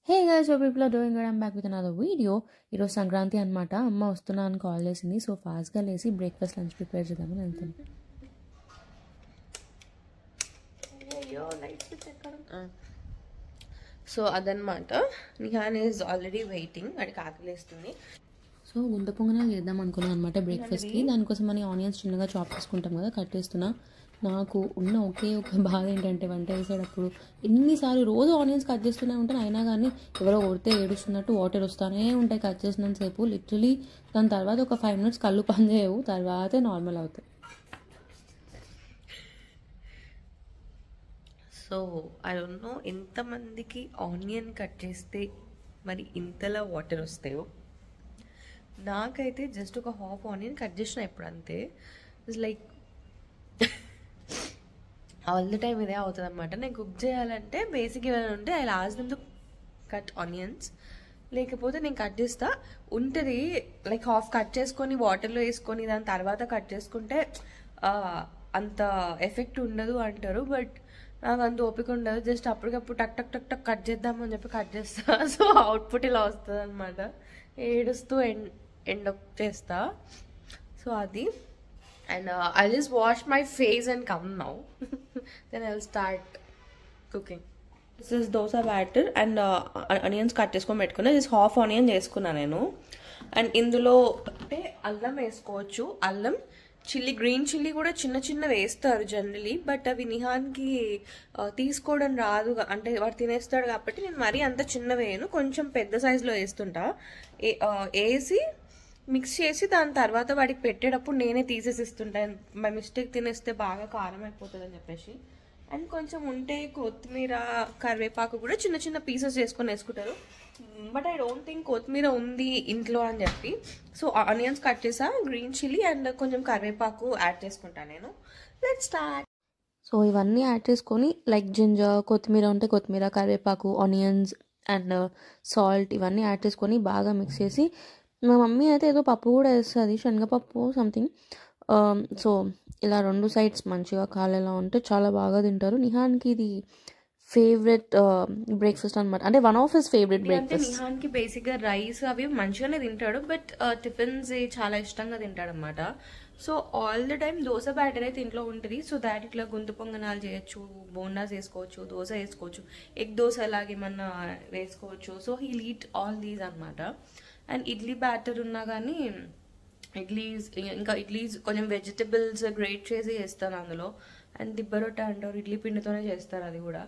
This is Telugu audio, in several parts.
Hey guys, hope people are doing good. I'm back with another video. ఈరోజు సంక్రాంతి అనమాట. అమ్మ వస్తున్నా అని కాల్ చేసింది. సో ఫాస్ట్గా లేసి బ్రేక్ఫాస్ట్ లంచ్ ప్రిపేర్ చేద్దామని వెళ్తాను. సో అదనమాట. నిహాన్ ఈజ్ ఆల్రెడీ వెయిటింగ్, వాడికి ఆకలిస్తుంది. సో గుంత పొంగనాలు చేద్దాం అనుకున్నాను అనమాట బ్రేక్ఫాస్ట్కి. దానికోసం అని ఆనియన్స్ చిన్నగా చాప్ చేసుకుంటాం కదా, కట్ చేస్తున్నా. నాకు ఉన్న ఒకే ఒక బాధ ఏంటంటే వంట వేసేటప్పుడు ఎన్నిసార్లు రోజు ఆనియన్స్ కట్ చేస్తూనే ఉంటాను, అయినా కానీ ఎవరో కొడితే ఏడుస్తున్నట్టు వాటర్ వస్తూనే ఉంటాయి కట్ చేసినంతసేపు. లిటరలీ దాని తర్వాత ఒక 5 minutes కళ్ళు పని చేయవు, తర్వాతే నార్మల్ అవుతాయి. సో ఐ డోంట్ నో ఎంతమందికి ఆనియన్ కట్ చేస్తే మరి ఇంతలా వాటర్ వస్తాయో. నాకైతే జస్ట్ ఒక హాఫ్ ఆనియన్ కట్ చేసిన ఇప్పుడు అంతే. It's like all the time ఇదే అవుతుంది అనమాట. నేను కుక్ చేయాలంటే బేసిక్ ఏమైనా ఉంటే I last them to cut onions, లేకపోతే నేను కట్ చేస్తా ఉంటుంది. లైక్ హాఫ్ కట్ చేసుకొని వాటర్లో వేసుకొని దాని తర్వాత కట్ చేసుకుంటే అంత ఎఫెక్ట్ ఉండదు అంటారు, బట్ నాకు అంత ఓపిక ఉండదు. జస్ట్ అప్పటికప్పుడు టక్ టక్ టక్ టక్ కట్ చేద్దామని చెప్పి కట్ చేస్తా. సో అవుట్పుట్ ఇలా వస్తుంది అనమాట. ఏడుస్తూ ఎండ్ అప్ చేస్తా. సో అది. And I'll just wash my face and come now. Then I'll start cooking. This is dosa batter and onions cut చేసుకొని పెట్టుకున్నా. దిస్ హాఫ్ ఆనియన్ చేసుకున్నా నేను. అండ్ ఇందులో అంటే అల్లం వేసుకోవచ్చు. అల్లం, చిల్లీ, గ్రీన్ చిల్లీ కూడా చిన్న చిన్న వేస్తారు జనరలీ, బట్ అవి నిహాన్కి తీసుకోవడం రాదు, అంటే వాడు తినేస్తాడు కాబట్టి నేను మరీ అంత చిన్న వేయను, కొంచెం పెద్ద సైజులో వేస్తుంటా. వేసి మిక్స్ చేసి దాని తర్వాత వాడికి పెట్టేటప్పుడు నేనే తీసేసి ఇస్తుంటాను. బై మిస్టేక్ తినేస్తే బాగా కారం అయిపోతుంది అని చెప్పేసి. అండ్ కొంచెం ఉంటే కొత్తిమీర, కరివేపాకు కూడా చిన్న చిన్న పీసెస్ చేసుకొని వేసుకుంటారు, బట్ ఐ డోంట్ థింక్ కొత్తిమీర ఉంది ఇంట్లో అని చెప్పి. సో ఆనియన్స్ కట్ చేసా, గ్రీన్ చిల్లీ అండ్ కొంచెం కరివేపాకు యాడ్ చేసుకుంటాను నేను. Let's start. సో ఇవన్నీ యాడ్ చేసుకొని లైక్ జింజర్, కొత్తిమీర ఉంటే కొత్తిమీర, కరివేపాకు, ఆనియన్స్ అండ్ సాల్ట్ ఇవన్నీ యాడ్ చేసుకొని బాగా మిక్స్ చేసి, మా మమ్మీ అయితే ఏదో పప్పు కూడా వేస్తుంది, శనగపప్పు సంథింగ్. సో ఇలా 2 sides మంచిగా కాలేలా ఉంటే చాలా బాగా తింటారు. నిహాన్కి ఇది ఫేవరెట్ బ్రేక్ఫాస్ట్ అనమాట, అంటే one of his favourite breakfast. నిహాన్కి బేసిక్గా రైస్ అవి మంచిగానే తింటాడు, బట్ టిఫిన్స్ చాలా ఇష్టంగా తింటాడు అనమాట. So all the time dosa batter అయితే ఇంట్లో ఉంటుంది. సో దాట్ ఇట్లా గుంత పొంగనాలు చేయొచ్చు, బోండాస్ వేసుకోవచ్చు, దోశ వేసుకోవచ్చు, ఎగ్ దోశ అలాగేమన్నా వేసుకోవచ్చు. So he'll eat all these అనమాట. అండ్ ఇడ్లీ బ్యాటర్ ఉన్నా కానీ ఇడ్లీస్ కొంచెం వెజిటబుల్స్ గ్రేట్ చేసి వేస్తాను అందులో. అండ్ దిబ్బరొట్ట అంటారు, ఇడ్లీ పిండితోనే చేస్తారు, అది కూడా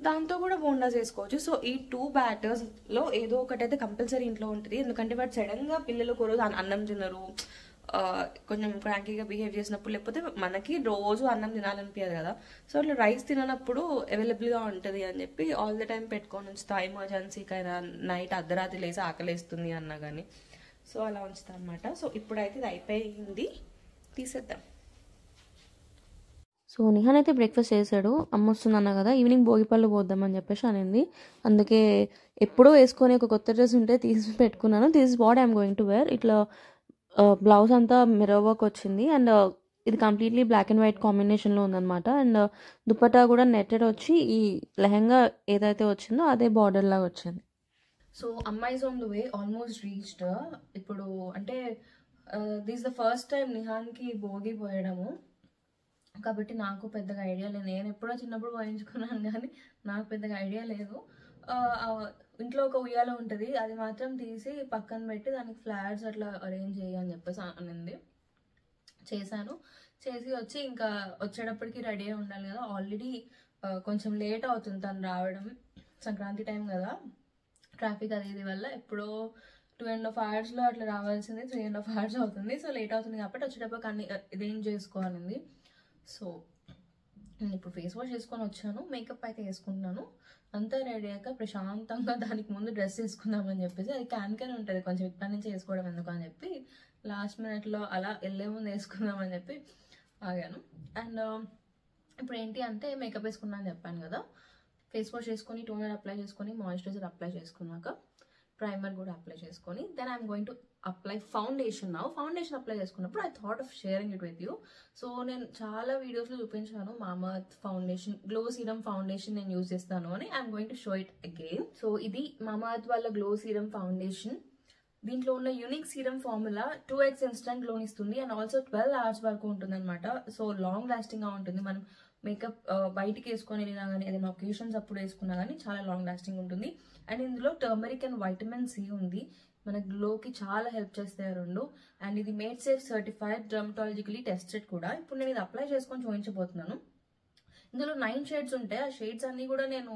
దాంతో కూడా బోండాస్ వేసుకోవచ్చు. సో ఈ 2 బ్యాటర్స్లో ఏదో ఒకటైతే కంపల్సరీ ఇంట్లో ఉంటుంది, ఎందుకంటే వాడు సడన్గా పిల్లలు ఒక రోజు అన్నం తినరు, కొంచెం క్రాంకీగా బిహేవ్ చేసినప్పుడు, లేకపోతే మనకి రోజు అన్నం తినాలనిపించదు కదా. సో అట్లా రైస్ తిననప్పుడు అవైలబుల్గా ఉంటుంది అని చెప్పి ఆల్ ద టైం పెట్టుకొని ఉంచుతా. ఎమర్జెన్సీకైనా నైట్ అర్ధరాత్రి లేసి ఆకలేస్తుంది అన్నా కానీ, సో అలా ఉంచుతా అనమాట. సో ఇప్పుడైతే ఇది అయిపోయింది, తీసేద్దాం. సో నిహాన్ అయితే బ్రేక్ఫాస్ట్ చేశాడు. అమ్మ వస్తుంది అన్నా కదా, ఈవినింగ్ భోగిపళ్ళు పోద్దామని చెప్పేసి అనింది. అందుకే ఎప్పుడో వేసుకొని ఒక కొత్త డ్రెస్ ఉంటే తీసి పెట్టుకున్నాను. This is what I'm going to wear. ఇట్లా బ్లౌజ్ అంతా మిర్రర్ వర్క్ వచ్చింది, అండ్ ఇది కంప్లీట్లీ బ్లాక్ అండ్ వైట్ కాంబినేషన్లో ఉందన్నమాట. అండ్ దుపట్టా కూడా నెట్టెడ్ వచ్చి ఈ లెహంగా ఏదైతే వచ్చిందో అదే బార్డర్ లాగా వచ్చింది. So amma is on the way, almost reached. ఇప్పుడు అంటే దిస్ ద ఫస్ట్ టైం నిహాన్కి భోగి పోయడము, కాబట్టి నాకు పెద్దగా ఐడియా లేదు. నేను ఎప్పుడో చిన్నప్పుడు పోయించుకున్నాను కానీ నాకు పెద్దగా ఐడియా లేదు. ఇంట్లో ఒక ఉయ్యాల ఉంటుంది, అది మాత్రం తీసి పక్కన పెట్టి దానికి ఫ్లాట్స్ అట్లా అరేంజ్ చేయి అని చెప్పేసి అనింది. చేశాను. చేసి వచ్చి ఇంకా వచ్చేటప్పటికి రెడీ అయి ఉండాలి కదా. ఆల్రెడీ కొంచెం లేట్ అవుతుంది తను రావడం, సంక్రాంతి టైం కదా, ట్రాఫిక్ అది ఇది వల్ల. ఎప్పుడో 2.5 hours అట్లా రావాల్సింది 3.5 hours అవుతుంది. సో లేట్ అవుతుంది కాబట్టి వచ్చేటప్పటికి అన్ని అరేంజ్ చేసుకోవాలింది. సో నేను ఇప్పుడు ఫేస్ వాష్ చేసుకొని వచ్చాను, మేకప్ అయితే వేసుకుంటున్నాను. అంతా రెడీ అయ్యాక ప్రశాంతంగా దానికి ముందు డ్రెస్ వేసుకుందామని చెప్పేసి, అది క్యాన్ ఉంటుంది కొంచెం, ఇప్పటి నుంచి వేసుకోవడం ఎందుకు అని చెప్పి లాస్ట్ మినిట్లో అలా వెళ్ళే ముందు వేసుకుందామని చెప్పి ఆగాను. అండ్ ఇప్పుడు ఏంటి అంటే మేకప్ వేసుకున్నా అని చెప్పాను కదా, ఫేస్ వాష్ చేసుకొని టోనర్ అప్లై చేసుకొని మాయిశ్చరైజర్ అప్లై చేసుకున్నాక ప్రైమర్ కూడా అప్లై చేసుకొని then I'm going to apply foundation. Foundation apply చేసుకున్నప్పుడు I thought of sharing it with you. So నేను చాలా వీడియోస్లో చూపించాను Mamaearth foundation, glow serum foundation నేను యూజ్ చేస్తాను అని. I'm going to show it again. So ఇది మామాఎర్త్ వాళ్ళ గ్లో సీరమ్ ఫౌండేషన్. దీంట్లో ఉన్న unique serum formula 2x instant glow ఇస్తుంది అండ్ ఆల్సో 12 hours వరకు ఉంటుంది అనమాట. సో లాంగ్ లాస్టింగ్ గా ఉంటుంది. మనం మేకప్ బయటికి వేసుకొని వెళ్ళినా కానీ ఏదైనా ఒకేషన్స్ అప్పుడు వేసుకున్నా కానీ చాలా లాంగ్ లాస్టింగ్ ఉంటుంది. అండ్ ఇందులో టర్మరిక్ అండ్ వైటమిన్ సి ఉంది, మన గ్లోకి చాలా హెల్ప్ చేస్తాయి రెండు. అండ్ ఇది made safe certified, dermatologically tested కూడా. ఇప్పుడు నేను ఇది అప్లై చేసుకొని చూపించబోతున్నాను. ఇందులో 9 షేడ్స్ ఉంటాయి. ఆ షేడ్స్ అన్ని కూడా నేను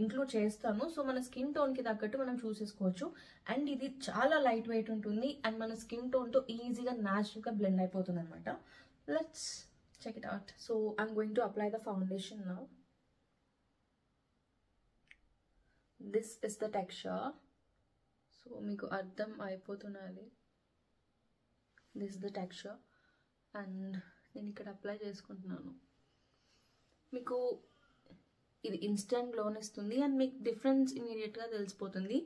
ఇంక్లూడ్ చేస్తాను. సో మన స్కిన్ టోన్ కి తగ్గట్టు మనం చూసేసుకోవచ్చు. అండ్ ఇది చాలా లైట్ వెయిట్ ఉంటుంది అండ్ మన స్కిన్ టోన్ తో ఈజీగా న్యాచురల్ గా బ్లెండ్ అయిపోతుంది అనమాట. Let's check it out. So I'm going to apply the foundation now. This is the texture. So మీకు అర్థం అయిపోతున్నది. This is the texture and నేను ఇక్కడ అప్లై చేసుకుంటున్నాను. మీకు ఇది ఇన్స్టెంట్ గ్లోన్ ఇస్తుంది అండ్ మీకు డిఫరెన్స్ ఇమీడియట్గా తెలిసిపోతుంది.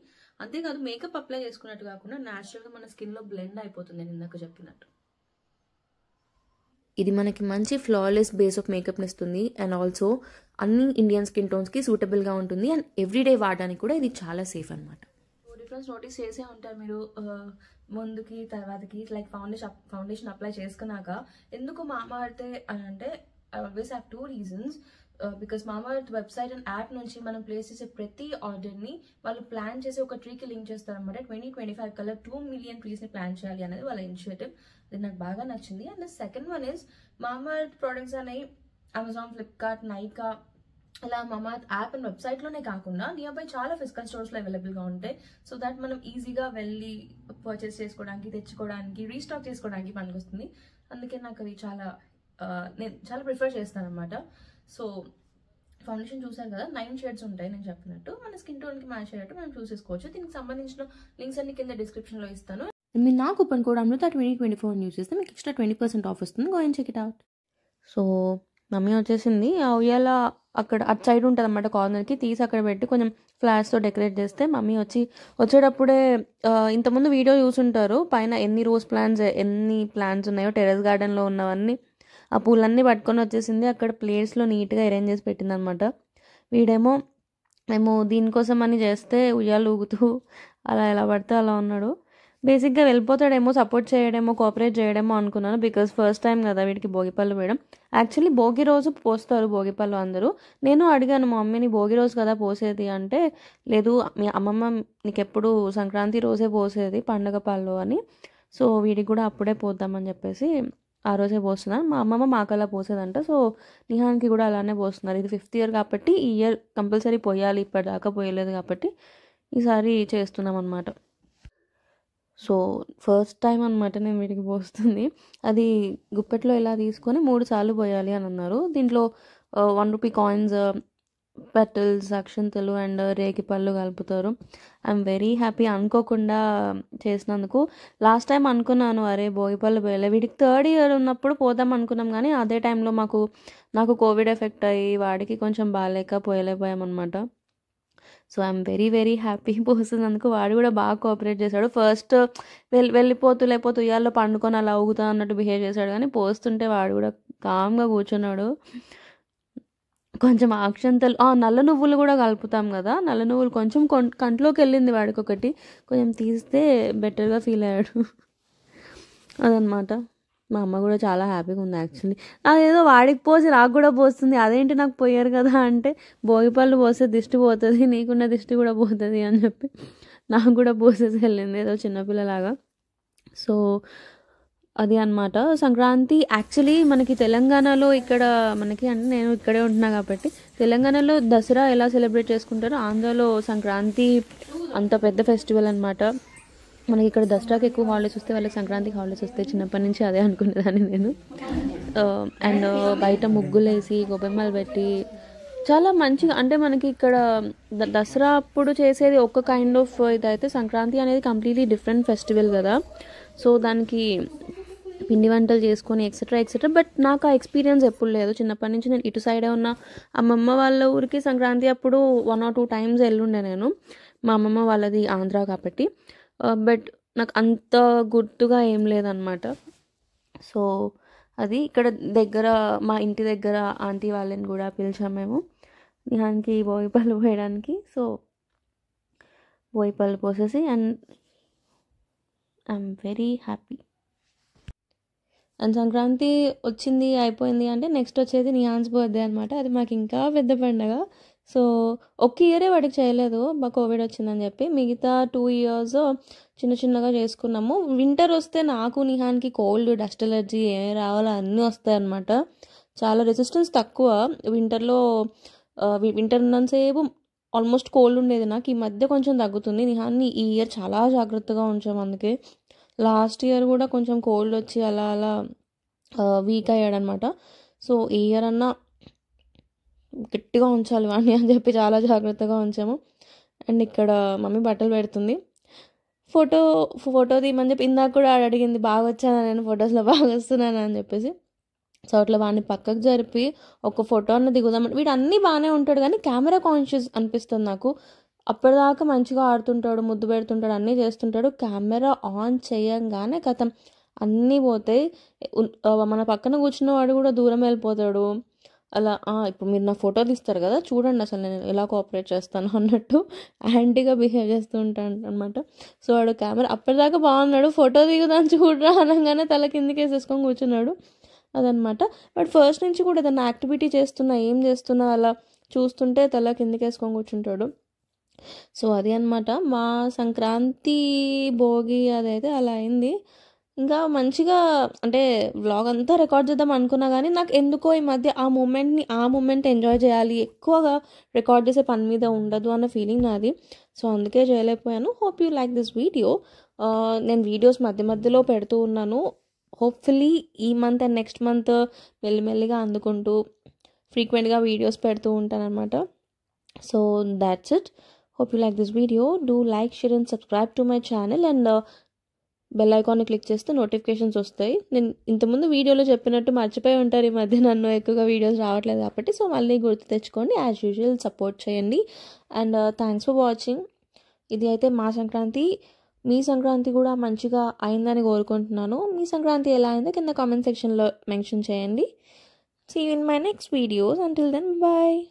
అంతేకాదు మేకప్ అప్లై చేసుకున్నట్టు కాకుండా న్యాచురల్గా మన స్కిన్లో బ్లెండ్ అయిపోతుంది నేను ఇందాక చెప్పినట్టు. ఇది మనకి మంచి ఫ్లాలెస్ బేస్ ఆఫ్ మేకప్ని ఇస్తుంది అండ్ ఆల్సో అన్ని ఇండియన్ స్కిన్ టోన్స్కి సూటబుల్గా ఉంటుంది అండ్ ఎవ్రీడే వాడడానికి కూడా ఇది చాలా సేఫ్ అనమాట. డిఫరెన్స్ నోటీస్ చేసే ఉంటారు మీరు ముందుకి తర్వాతకి. లైక్ ఫౌండేషన్ అప్లై చేసుకున్నాక ఎందుకు మామాఎర్త్ అని అంటే I always have 2 reasons. Because Mamaearth website and app నుంచి మనం ప్లేస్ చేసే ప్రతి ఆర్డర్ని వాళ్ళు ప్లాన్ చేసి ఒక ట్రీకి లింక్ చేస్తారనమాట. 2025 కల్లా 2 million ట్రీస్ని ప్లాన్ చేయాలి అనేది వాళ్ళ ఇనిషియేటివ్. అది నాకు బాగా నచ్చింది. And the second one is Mamaearth products అనేవి అమెజాన్, ఫ్లిప్కార్ట్, నైకా ఇలా మామాఎర్త్ యాప్ అండ్ వెబ్సైట్లోనే కాకుండా నియర్ బై చాలా ఫిజికల్ స్టోర్స్లో అవైలబుల్గా ఉంటాయి. సో దాట్ మనం ఈజీగా వెళ్ళి పర్చేస్ చేసుకోవడానికి, తెచ్చుకోవడానికి, రీస్టాక్ చేసుకోవడానికి పనికొస్తుంది. అందుకే నాకు అది నేను చాలా ప్రిఫర్ చేస్తాను అనమాట. సో ఫౌండేషన్ చూసారు కదా, 9 షేడ్స్ ఉంటాయి నేను చెప్పినట్టు. మన స్కిన్ టోన్కి మ్యాచ్ అయ్యేటట్టు మనం చూసేసుకోవచ్చు. దీనికి సంబంధించిన లింక్స్ అన్ని కింద డిస్క్రిప్షన్లో ఇస్తాను. మీరు నా కూపన్ కోడ్ అమృత 2024 యూజ్ చేస్తే మీకు ఎక్స్ట్రా 20% ఆఫ్ వస్తుంది. Go and check it out. So mummy వచ్చేసింది. ఆ ఉయ్యాల అక్కడ అటు సైడ్ ఉంటుంది అన్నమాట కార్నర్కి, తీసి అక్కడ పెట్టి కొంచెం ఫ్లాట్స్తో డెకరేట్ చేస్తే మమ్మీ వచ్చేటప్పుడే ఇంతకుముందు వీడియో చూసుంటారు. పైన ఎన్ని రోజ్ ప్లాంట్స్, ఎన్ని ప్లాంట్స్ ఉన్నాయో టెర్రస్ గార్డెన్లో ఉన్నవన్నీ, ఆ పూలన్నీ పట్టుకొని వచ్చేసింది. అక్కడ ప్లేట్స్లో నీట్గా అరేంజ్ చేసి పెట్టింది అనమాట. వీడేమో మేము దీనికోసం అని చేస్తే ఉయ్యాలు ఊగుతూ అలా ఎలా పడితే అలా ఉన్నాడు. బేసిక్గా వెళ్ళిపోతాడేమో, సపోర్ట్ చేయడేమో, కోఆపరేట్ చేయడమో అనుకున్నాను. బికాజ్ ఫస్ట్ టైం కదా వీడికి భోగిపళ్ళు వేయడం. యాక్చువల్లీ భోగి రోజు పోస్తారు భోగిపళ్ళు అందరూ. నేను అడిగాను మా మమ్మీని, భోగి రోజు కదా పోసేది అంటే, లేదు మీ అమ్మమ్మ నీకు ఎప్పుడు సంక్రాంతి రోజే పోసేది పండగ పళ్ళు అని. సో వీడికి కూడా అప్పుడే పోద్దామని చెప్పేసి ఆ రోజే పోస్తున్నాను. మా అమ్మమ్మ మాకలా పోసేదంట. సో నిహాన్కి కూడా అలానే పోస్తున్నారు. ఇది 5th year కాబట్టి ఈ ఇయర్ కంపల్సరీ పోయాలి, ఇప్పటిదాకా పోయలేదు కాబట్టి ఈసారి చేస్తున్నాం అనమాట. సో ఫస్ట్ టైం అనమాట నేను వీడికి పోస్తుంది. అది గుప్పెట్లో ఇలా తీసుకొని 3 సార్లు పోయాలి అని అన్నారు. దీంట్లో 1 rupee కాయిన్స్, పెటల్స్, అక్షంతలు అండ్ రేగి పళ్ళు కలుపుతారు. ఐఎమ్ వెరీ హ్యాపీ అనుకోకుండా చేసినందుకు. లాస్ట్ టైం అనుకున్నాను అరే భోగిపళ్ళు పోయలే, వీడికి 3rd year ఉన్నప్పుడు పోదాం అనుకున్నాం కానీ అదే టైంలో నాకు కోవిడ్ ఎఫెక్ట్ అయ్యి వాడికి కొంచెం బాగాలేక పోయలేకపోయామన్నమాట. So I'm very very happy పోస్తున్నందుకు. వాడు కూడా బాగా కోఆపరేట్ చేశాడు. ఫస్ట్ వెళ్ళిపోతూ ఉయ్యాల్లో పండుకొని అలా ఊగుతా అన్నట్టు బిహేవ్ చేశాడు, కానీ పోస్తుంటే వాడు కూడా కామ్గా కూర్చున్నాడు. కొంచెం అక్షంతలు, నల్ల నువ్వులు కూడా కలుపుతాం కదా, నల్ల నువ్వులు కొంచెం కంట్లోకి వెళ్ళింది వాడికి ఒకటి, కొంచెం తీస్తే బెటర్గా ఫీల్ అయ్యాడు. అదనమాట. మా అమ్మ కూడా చాలా హ్యాపీగా ఉంది యాక్చువల్లీ. అదేదో వాడికి పోసి నాకు కూడా పోస్తుంది, అదేంటి నాకు పోయారు కదా అంటే, భోగిపళ్ళు పోస్తే దిష్టి పోతుంది, నీకున్న దిష్టి కూడా పోతుంది అని చెప్పి నాకు కూడా పోసేసి వెళ్ళింది ఏదో చిన్నపిల్లలాగా. సో అది అనమాట సంక్రాంతి. యాక్చువల్లీ మనకి తెలంగాణలో ఇక్కడ మనకి అంటే నేను ఇక్కడే ఉంటున్నా కాబట్టి తెలంగాణలో దసరా ఎలా సెలబ్రేట్ చేసుకుంటారో ఆంధ్రాలో సంక్రాంతి అంత పెద్ద ఫెస్టివల్ అనమాట. మనకి ఇక్కడ దసరాకి ఎక్కువ హాలిడేస్ వస్తే వాళ్ళకి సంక్రాంతికి హాలిడేస్ వస్తాయి. చిన్నప్పటి నుంచి అదే అనుకునేదాన్ని నేను. అండ్ బయట ముగ్గులు వేసి గొబ్బెమ్మలు పెట్టి చాలా మంచిగా, అంటే మనకి ఇక్కడ దసరా అప్పుడు చేసేది ఒక కైండ్ ఆఫ్ ఇదైతే సంక్రాంతి అనేది కంప్లీట్లీ డిఫరెంట్ ఫెస్టివల్ కదా. సో దానికి పిండి వంటలు చేసుకొని ఎక్సెట్రా ఎక్సెట్రా. బట్ నాకు ఆ ఎక్స్పీరియన్స్ ఎప్పుడు లేదు. చిన్నప్పటి నుంచి నేను ఇటు సైడే ఉన్న అమ్మమ్మ వాళ్ళ ఊరికి సంక్రాంతి అప్పుడు 1 or 2 times వెళ్ళుండే నేను. మా అమ్మమ్మ వాళ్ళది ఆంధ్ర కాబట్టి. బట్ నాకు అంత గుర్తుగా ఏం లేదనమాట. సో అది ఇక్కడ దగ్గర మా ఇంటి దగ్గర ఆంటీ వాళ్ళని కూడా పిలిచాము మేము నిహాన్కి భోగిపళ్ళు పోయడానికి. సో భోగిపళ్ళు పోసేసి and I'm very happy. And Sankranti వచ్చింది అయిపోయింది అంటే నెక్స్ట్ వచ్చేది నిహాన్స్ బర్త్డే అనమాట. అది మాకు ఇంకా పెద్ద పండగ. సో ఒక ఇయరే వాడికి చేయలేదు, మా కోవిడ్ వచ్చిందని చెప్పి. మిగతా 2 years చిన్న చిన్నగా చేసుకున్నాము. వింటర్ వస్తే నాకు నిహాన్కి కోల్డ్, డస్ట్ ఎలర్జీ ఏమి రావాలో అన్నీ వస్తాయి అన్నమాట. చాలా రెసిస్టెన్స్ తక్కువ వింటర్లో. వింటర్ ఉన్నంతసేపు ఆల్మోస్ట్ కోల్డ్ ఉండేది నాకు. ఈ మధ్య కొంచెం తగ్గుతుంది. నిహాన్ని ఈ ఇయర్ చాలా జాగ్రత్తగా ఉంచాము. అందుకే లాస్ట్ ఇయర్ కూడా కొంచెం కోల్డ్ వచ్చి అలా అలా వీక్ అయ్యాడనమాట. సో ఈ ఇయర్ అన్నా గట్టిగా ఉంచాలి వాడిని అని చెప్పి చాలా జాగ్రత్తగా ఉంచాము. అండ్ ఇక్కడ మమ్మీ బట్టలు పెడుతుంది. ఫోటో తీయమని చెప్పి ఇందాక కూడా అడిగింది, బాగా వచ్చాను నేను ఫొటోస్లో, బాగా వస్తున్నాను అని చెప్పేసి. సో అట్లా వాడిని పక్కకు జరిపి ఒక ఫోటో అన్న దిగుదామని. వీడు అన్నీ బాగానే ఉంటాడు కానీ కెమెరా కాన్షియస్ అనిపిస్తుంది నాకు. అప్పటిదాకా మంచిగా ఆడుతుంటాడు, ముద్దు పెడుతుంటాడు, అన్నీ చేస్తుంటాడు. కెమెరా ఆన్ చేయంగానే కథం అన్నీ పోతాయి. మన పక్కన కూర్చున్న వాడు కూడా దూరం వెళ్ళిపోతాడు. అలా ఇప్పుడు మీరు నా ఫోటో తీస్తారు కదా, చూడండి అసలు నేను ఎలా కోఆపరేట్ చేస్తాను అన్నట్టు యాంటీగా బిహేవ్ చేస్తూ ఉంటాను అనమాట. సో వాడు కెమెరా అప్పటిదాకా బాగున్నాడు, ఫోటో దిగుదాన్ని చూడరా అనగానే తల కిందికి వేసేసుకొని కూర్చున్నాడు అదనమాట. బట్ ఫస్ట్ నుంచి కూడా ఏదైనా యాక్టివిటీ చేస్తున్నా, ఏం చేస్తున్నా అలా చూస్తుంటే తల కిందికి వేసుకొని కూర్చుంటాడు. సో అది అనమాట మా సంక్రాంతి భోగి. అదైతే అలా అయింది. ఇంకా మంచిగా అంటే వ్లాగ్ అంతా రికార్డ్ చేద్దాం అనుకున్నా కానీ నాకు ఎందుకో ఈ మధ్య ఆ మూమెంట్ ఎంజాయ్ చేయాలి, ఎక్కువగా రికార్డ్ చేసే పని మీద ఉండదు అన్న ఫీలింగ్ నాది. సో అందుకే చేయలేకపోయాను. Hope you like this video. నేను వీడియోస్ మధ్య మధ్యలో పెడుతూ ఉన్నాను. హోప్ఫుల్లీ ఈ మంత్ అండ్ నెక్స్ట్ మంత్ మెల్లిమెల్లిగా అందుకుంటూ ఫ్రీక్వెంట్గా వీడియోస్ పెడుతూ ఉంటాను అనమాట. So that's it. Hope you like this video. Do like, share and subscribe to my channel and bell ఐకాన్ని క్లిక్ చేస్తే నోటిఫికేషన్స్ వస్తాయి. నేను ఇంతకుముందు వీడియోలో చెప్పినట్టు మర్చిపోయి ఉంటారు ఈ మధ్య, నన్ను ఎక్కువగా వీడియోస్ రావట్లేదు కాబట్టి. సో మళ్ళీ గుర్తు తెచ్చుకోండి. యాజ్ యూజువల్ సపోర్ట్ చేయండి. And thanks for watching. ఇది అయితే మా సంక్రాంతి. మీ సంక్రాంతి కూడా మంచిగా అయిందని కోరుకుంటున్నాను. మీ సంక్రాంతి ఎలా అయిందో కింద కామెంట్ సెక్షన్లో మెన్షన్ చేయండి. See you in my next videos. Until then, bye.